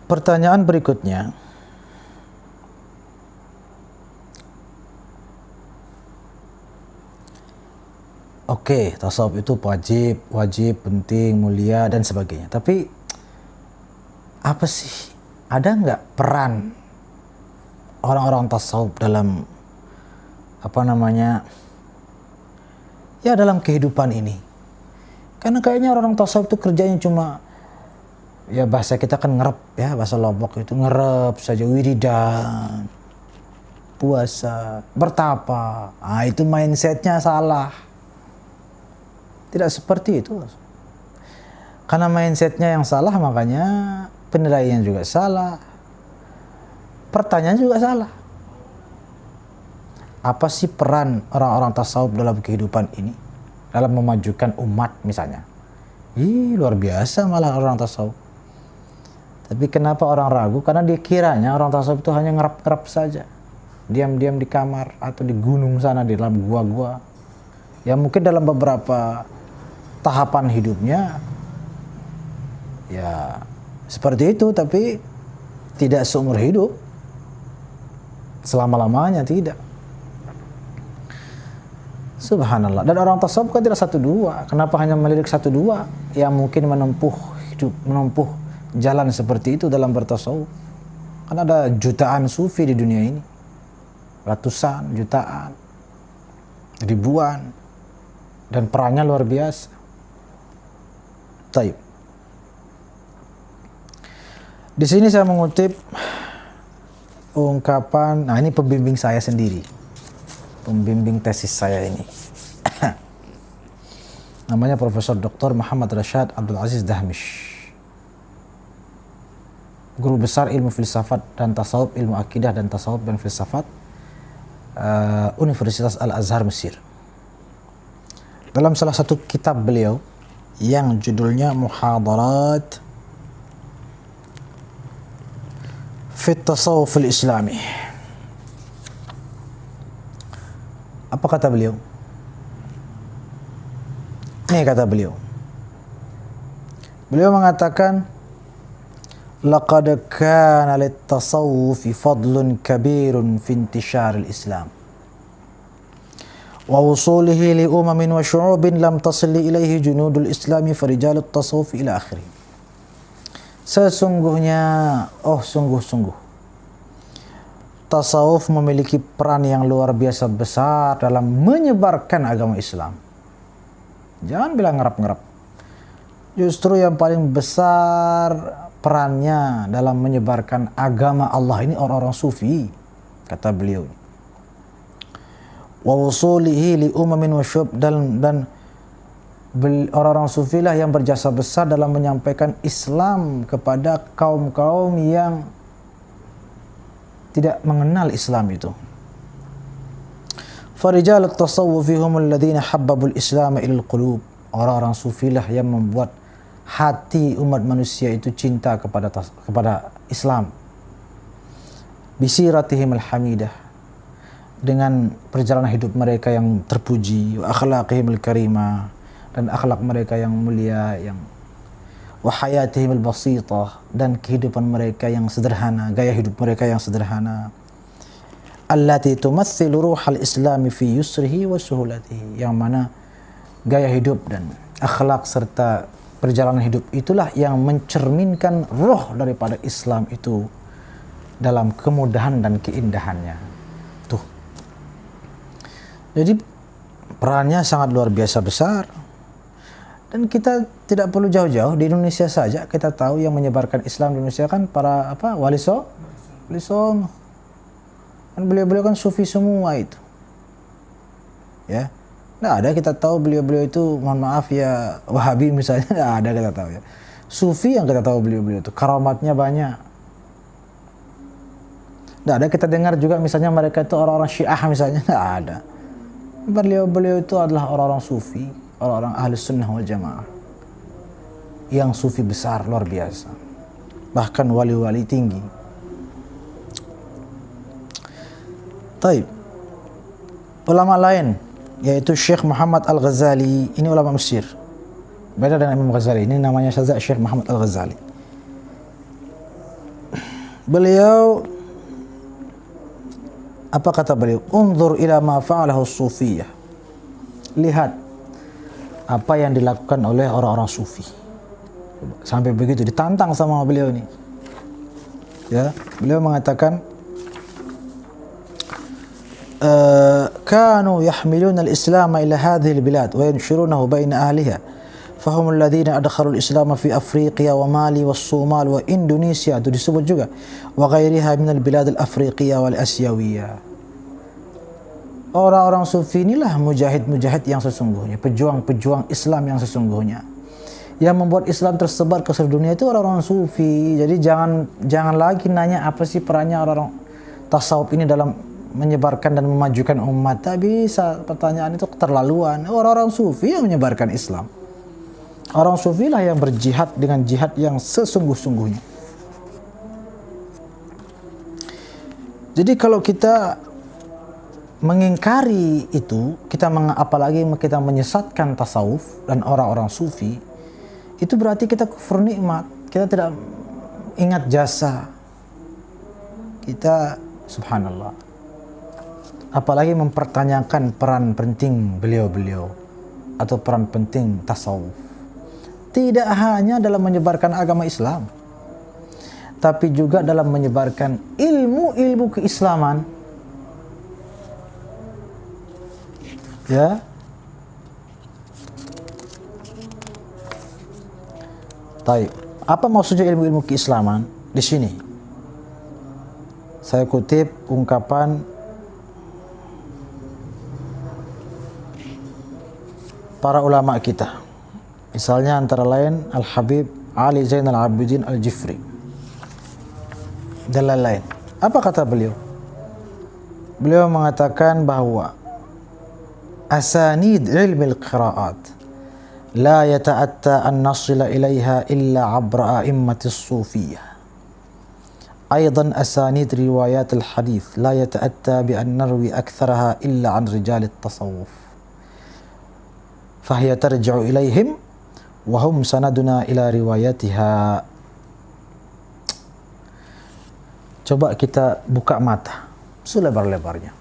Pertanyaan berikutnya, oke, tasawuf itu wajib, penting, mulia dan sebagainya. Tapi apa sih? Ada nggak peran orang-orang tasawuf dalam dalam kehidupan ini? Karena kayaknya orang tasawuf itu kerjanya cuma, ya bahasa kita kan ngerep ya, bahasa Lombok itu ngerep saja, wiridan, puasa, bertapa. Itu mindsetnya salah. Tidak seperti itu. Karena mindsetnya yang salah, makanya penilaian juga salah, pertanyaan juga salah. Apa sih peran orang-orang tasawuf dalam kehidupan ini, dalam memajukan umat misalnya? Luar biasa malah orang tasawuf. Tapi kenapa orang ragu? Karena dia kiranya orang tasawuf itu hanya ngerap-ngerap saja, diam-diam di kamar atau di gunung sana, di dalam gua-gua. Ya mungkin dalam beberapa tahapan hidupnya ya seperti itu, tapi tidak seumur hidup, selama-lamanya tidak. Subhanallah. Dan orang tasawuf kan tidak satu dua. Kenapa hanya melirik satu dua yang mungkin menempuh jalan seperti itu dalam bertasawuf? Kan ada jutaan sufi di dunia ini, ratusan, jutaan, ribuan, dan perannya luar biasa. Taib. Di sini saya mengutip ungkapan, ini pembimbing saya sendiri, pembimbing tesis saya ini. Namanya Profesor Dr. Muhammad Rashad Abdul Aziz Dahmish, guru besar ilmu filsafat dan tasawuf, ilmu akidah dan tasawuf dan filsafat, Universitas Al-Azhar Mesir. Dalam salah satu kitab beliau yang judulnya Muhadarat fi Tasawuf al-Islami, apa kata beliau? Ini kata beliau. Beliau mengatakan, laqad kana lit-tasawwufi fadlun kabirun fi intishar al-Islam wa wusulihi li umamin wa syu'ubin lam tasil ilaihi junudul islami farijalut tasawuf ila akhirih. Sesungguhnya, sungguh-sungguh, tasawuf memiliki peran yang luar biasa besar dalam menyebarkan agama Islam. Jangan bilang ngerap-ngerap. Justru yang paling besar perannya dalam menyebarkan agama Allah ini orang-orang sufi, kata beliau. Wa wusulihi li umamin wa syub, dan orang-orang sufi lah yang berjasa besar dalam menyampaikan Islam kepada kaum-kaum yang tidak mengenal Islam itu. Farijalut tasawwufi humul ladzina habbabul Islam ilal qulub. Orang-orang sufilah yang membuat hati umat manusia itu cinta kepada Islam. Bisiratihim al-hamidah, dengan perjalanan hidup mereka yang terpuji, wa akhlaqihim al-karimah, dan akhlak mereka yang mulia, yang wa hayatihim al-basitah, dan kehidupan mereka yang sederhana, gaya hidup mereka yang sederhana. Allati tumatsilu ruhal islami fi yusrihi wa suhulatihi, yang mana gaya hidup dan akhlak serta perjalanan hidup itulah yang mencerminkan roh daripada Islam itu dalam kemudahan dan keindahannya. Tuh. Jadi perannya sangat luar biasa besar. Dan kita tidak perlu jauh-jauh, di Indonesia saja kita tahu yang menyebarkan Islam di Indonesia kan para Wali Songo. Kan beliau-beliau kan sufi semua itu. Ya. Nggak ada kita tahu beliau-beliau itu, mohon maaf ya, Wahabi misalnya, nggak ada kita tahu ya. Sufi yang kita tahu beliau-beliau itu, karamatnya banyak. Nggak ada kita dengar juga misalnya mereka itu orang-orang Syiah misalnya, nggak ada. Beliau-beliau itu adalah orang-orang sufi, orang-orang ahli sunnah wal jamaah, yang sufi besar, luar biasa. Bahkan wali-wali tinggi. Taib. Ulama lain, yaitu Syekh Muhammad Al-Ghazali, ini ulama Mesir. Beda dengan Imam Ghazali, ini namanya saja Syekh Muhammad Al-Ghazali. beliau, apa kata beliau? Unzur ila ma fa'alahu sufiyah. Lihat apa yang dilakukan oleh orang-orang sufi. Sampai begitu ditantang sama beliau ini. Ya, beliau mengatakan kanu yahmiluna al-islam ila hadhihi al-bilad wa yanshurunahu baina ahliha. Fahum alladhina adkhalu al-islam fi Afriqiya wa Mali wa Somal wa Indonesia, itu disebut juga, wa ghairiha min al-bilad al-afriqiyah wal asyawiyah. Orang-orang sufi inilah mujahid-mujahid yang sesungguhnya, pejuang-pejuang Islam yang sesungguhnya. Yang membuat Islam tersebar ke seluruh dunia itu orang-orang sufi. Jadi jangan lagi nanya apa sih perannya orang-orang tasawuf ini dalam menyebarkan dan memajukan umat. Tak bisa, pertanyaan itu keterlaluan. Orang-orang sufi yang menyebarkan Islam. Orang sufi lah yang berjihad dengan jihad yang sesungguh-sungguhnya. Jadi kalau kita mengingkari itu, apalagi kita menyesatkan tasawuf dan orang-orang sufi, itu berarti kita kufur nikmat. Kita tidak ingat jasa kita, subhanallah. Apalagi mempertanyakan peran penting beliau-beliau atau peran penting tasawuf. Tidak hanya dalam menyebarkan agama Islam, tapi juga dalam menyebarkan ilmu-ilmu keislaman. Ya. Baik. Apa maksudnya ilmu-ilmu keislaman di sini? Saya kutip ungkapan para ulama kita. Misalnya antara lain Al-Habib Ali Zainal Abidin Al-Jifri dan lain-lain. Apa kata beliau? Beliau mengatakan bahwa asanid ilmi al-qira'at la yata'atta an nasila ilaiha illa abra a'immatis sufiyah. أيضا أسانيد روايات الحديث لا يتأتى بأن نروي أكثرها إلا عن رجال التصوف فهي ترجع إليهم وهم سندنا إلى رواياتها. Coba kita buka mata selebar-lebarnya.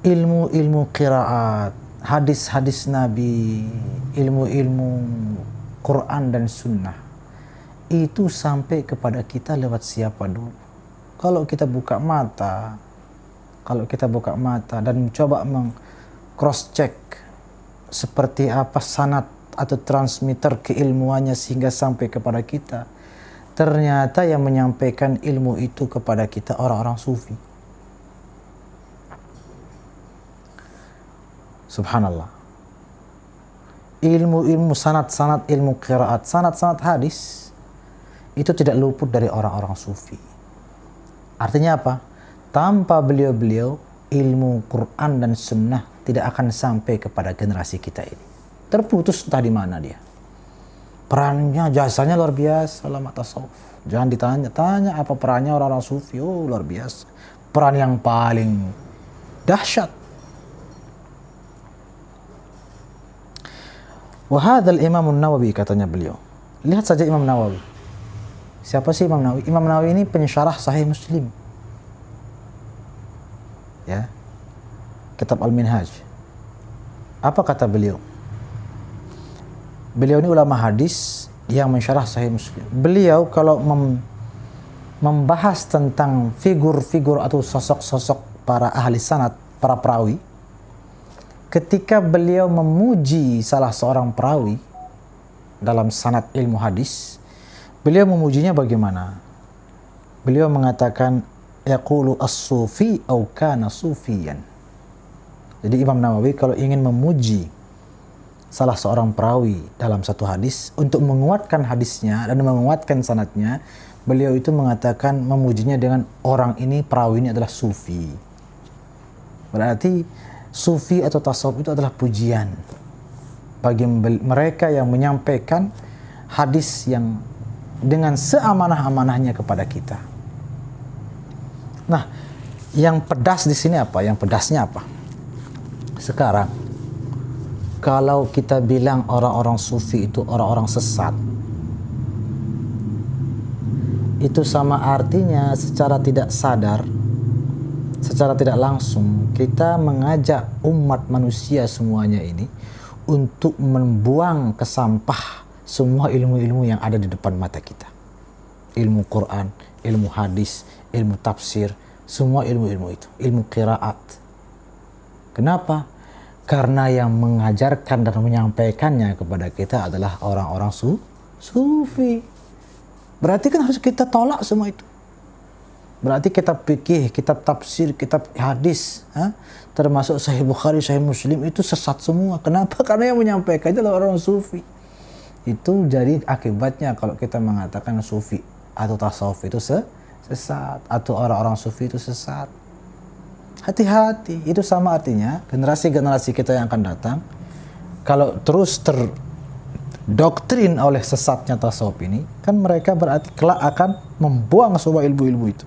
Ilmu-ilmu qiraat, hadis-hadis Nabi, ilmu-ilmu Quran dan Sunnah, itu sampai kepada kita lewat siapa dulu? Kalau kita buka mata dan coba cross check seperti apa sanad atau transmitter keilmuannya sehingga sampai kepada kita, ternyata yang menyampaikan ilmu itu kepada kita orang-orang sufi. Subhanallah. Ilmu-ilmu sanad-sanad ilmu qiraat, sanad-sanad hadis itu tidak luput dari orang-orang sufi. Artinya apa? Tanpa beliau-beliau, ilmu Quran dan Sunnah tidak akan sampai kepada generasi kita ini. Terputus entah di mana dia. Perannya, jasanya luar biasa ulama tasawuf. Jangan ditanya apa perannya orang-orang sufi. Oh, luar biasa. Peran yang paling dahsyat. Wahadal Imam Nawawi, katanya beliau. Lihat saja Imam Nawawi. Siapa sih Imam Nawawi? Imam Nawawi ini pensyarah Sahih Muslim. Ya. Kitab Al-Minhaj. Apa kata beliau? Beliau ini ulama hadis yang mensyarah Sahih Muslim. Beliau kalau membahas tentang figur-figur atau sosok-sosok para ahli sanad, para perawi, ketika beliau memuji salah seorang perawi dalam sanad ilmu hadis, beliau memujinya bagaimana? Beliau mengatakan yaqulu as-sufi aw kana sufiyan. Jadi Imam Nawawi kalau ingin memuji salah seorang perawi dalam satu hadis untuk menguatkan hadisnya dan menguatkan sanadnya, beliau itu mengatakan memujinya dengan orang ini, perawi ini adalah sufi. Berarti sufi atau tasawuf itu adalah pujian bagi mereka yang menyampaikan hadis yang dengan seamanah-amanahnya kepada kita. Nah, yang pedas di sini apa? Yang pedasnya apa? Sekarang, kalau kita bilang orang-orang sufi itu orang-orang sesat, itu sama artinya secara tidak sadar, secara tidak langsung kita mengajak umat manusia semuanya ini untuk membuang ke sampah semua ilmu-ilmu yang ada di depan mata kita. Ilmu Quran, ilmu hadis, ilmu tafsir, semua ilmu-ilmu itu, ilmu qiraat. Kenapa? Karena yang mengajarkan dan menyampaikannya kepada kita adalah orang-orang sufi. Berarti kan harus kita tolak semua itu. Berarti kitab fikih, kitab tafsir, kitab hadis, termasuk Sahih Bukhari, Sahih Muslim itu sesat semua. Kenapa? Karena yang menyampaikannya adalah orang sufi. Itu jadi akibatnya kalau kita mengatakan sufi atau tasawuf itu sesat, atau orang-orang sufi itu sesat. Hati-hati, itu sama artinya generasi-generasi kita yang akan datang kalau terus terdoktrin oleh sesatnya tasawuf ini, kan mereka berarti kelak akan membuang semua ilmu-ilmu itu,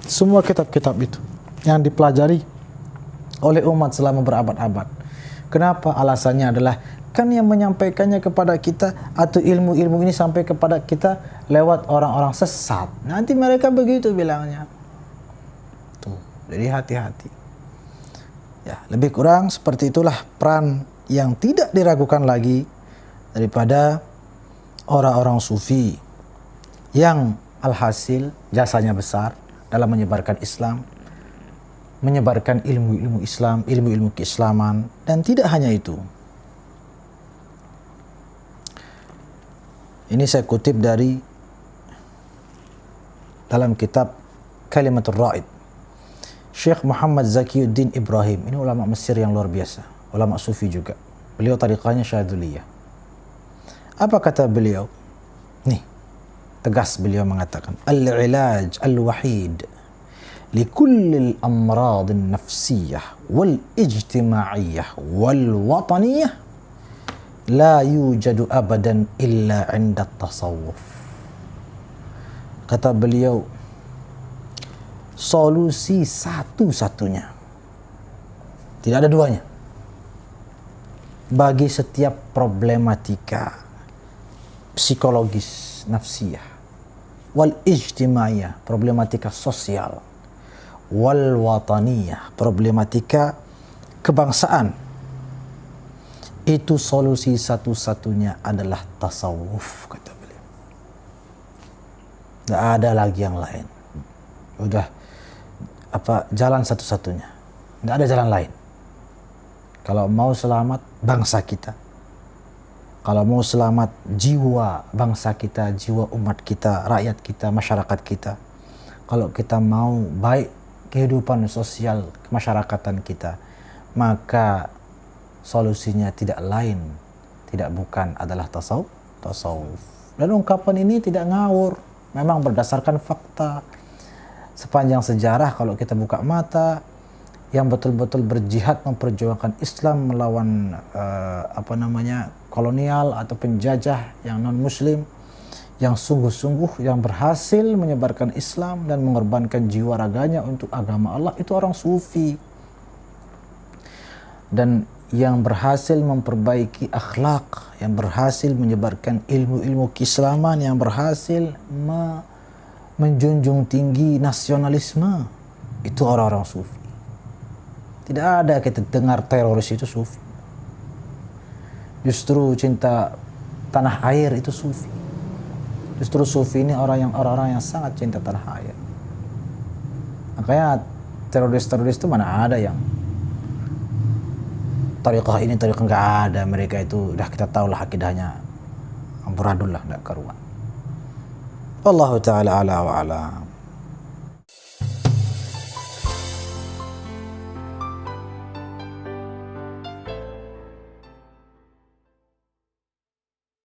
semua kitab-kitab itu yang dipelajari oleh umat selama berabad-abad. Kenapa? Alasannya adalah kan yang menyampaikannya kepada kita atau ilmu-ilmu ini sampai kepada kita lewat orang-orang sesat. Nanti mereka begitu bilangnya. Tuh, jadi hati-hati. Ya, lebih kurang seperti itulah peran yang tidak diragukan lagi daripada orang-orang sufi yang alhasil jasanya besar dalam menyebarkan Islam, menyebarkan ilmu-ilmu Islam, ilmu-ilmu keislaman, dan tidak hanya itu. Ini saya kutip dari dalam kitab Kalimatul Ra'id Syekh Muhammad Zakiyuddin Ibrahim. Ini ulama Mesir yang luar biasa, ulama sufi juga. Beliau tariqahnya Syadzuliyah. Apa kata beliau? Nih, tegas beliau mengatakan, al-ilaj al-wahid likulli al-amrad an-nafsiyah wal-ijtima'iyyah wal-wataniyah la yujadu abadan illa 'inda at-tasawuf. Kata beliau, solusi satu-satunya, tidak ada duanya, bagi setiap problematika psikologis nafsiyah, wal ijtimaiyah, problematika sosial, wal wataniyah, problematika kebangsaan, itu solusi satu-satunya adalah tasawuf, kata beliau. Tidak ada lagi yang lain. Udah jalan satu-satunya. Tidak ada jalan lain. Kalau mau selamat bangsa kita, kalau mau selamat jiwa bangsa kita, jiwa umat kita, rakyat kita, masyarakat kita, kalau kita mau baik kehidupan sosial kemasyarakatan kita, maka solusinya tidak lain, tidak bukan adalah tasawuf. Dan ungkapan ini tidak ngawur, memang berdasarkan fakta. Sepanjang sejarah kalau kita buka mata, yang betul-betul berjihad memperjuangkan Islam melawan kolonial atau penjajah yang non-muslim, yang sungguh-sungguh yang berhasil menyebarkan Islam dan mengorbankan jiwa raganya untuk agama Allah, itu orang sufi. Dan yang berhasil memperbaiki akhlak, yang berhasil menyebarkan ilmu-ilmu keislaman, yang berhasil menjunjung tinggi nasionalisme, itu orang-orang sufi. Tidak ada kita dengar teroris itu sufi. Justru cinta tanah air itu sufi. Justru sufi ini orang-orang yang sangat cinta tanah air. Makanya teroris-teroris itu mana ada yang tariqah ini, tariqah, nggak ada. Mereka itu udah kita tahu lah akidahnya amburadul lah, nggak karuan. Wallahu ta'ala ala wa ala.